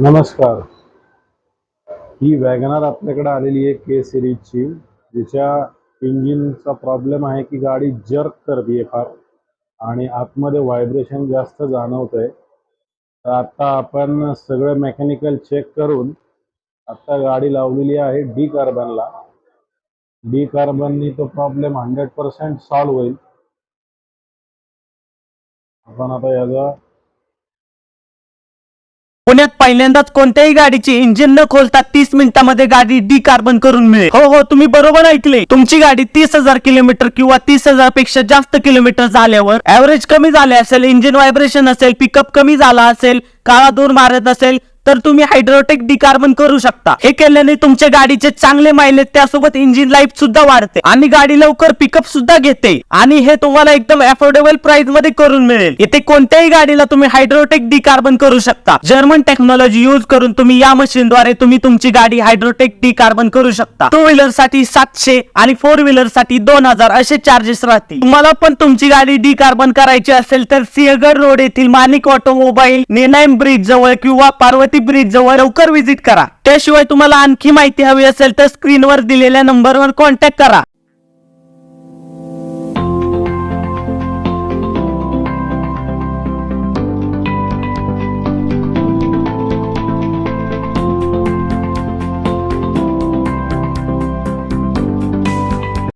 नमस्कार. ही वॅगनार आपल्याकडे आलेली आहे के सिरीजची, जिच्या इंजिनचा प्रॉब्लेम आहे की गाडी जर्क करते फार आणि आतमध्ये व्हायब्रेशन जास्त जाणवतंय. तर आता आपण सगळं मेकॅनिकल चेक करून आता गाडी लावलेली आहे डी कार्बनला. डी कार्बननी तो प्रॉब्लेम 100% सॉल्व्ह होईल. आपण आता याचा पुण्यात पहिल्यांदाच कोणत्याही गाडीची इंजिन न खोलता 30 मिनिटांमध्ये गाडी डी कार्बन करून मिळेल. हो, तुम्ही बरोबर ऐकले. तुमची गाडी 30,000 किलोमीटर किंवा 30,000 पेक्षा जास्त किलोमीटर झाल्यावर, ऍव्हरेज कमी झाले असेल, इंजिन व्हायब्रेशन असेल, पिकअप कमी झाला असेल, काळा धूर मारत असेल, तर तुम्ही हायड्रोटेक डी कार्बन करू शकता. हे केल्याने तुमच्या गाडीचे चांगले मायलेज, त्यासोबत इंजिन लाईफ सुद्धा वाढते आणि गाडी लवकर पिकअप सुद्धा घेते. आणि हे तुम्हाला एकदम अफोर्डेबल प्राइस मध्ये करून मिळेल. इथे कोणत्याही गाडीला तुम्ही हायड्रोटेक डी कार्बन करू शकता. जर्मन टेक्नॉलॉजी यूज करून तुम्ही या मशीनद्वारे तुम्ही तुमची गाडी हायड्रोटेक डी कार्बन करू शकता. 2 व्हीलर साठी 700 आणि 4 व्हीलर साठी 2000 असे चार्जेस राहतील. तुम्हाला पण तुमची गाडी डी कार्बन करायची असेल तर सिंहगड रोड येथील माणिक ऑटोमोबाईल, नेनायम ब्रिज जवळ किंवा पार्वती ब्रिज जवळ लवकर विजिट करा. त्याशिवाय तुम्हाला आणखी माहिती हवी असेल तर स्क्रीनवर दिलेल्या नंबरवर कॉन्टॅक्ट करा.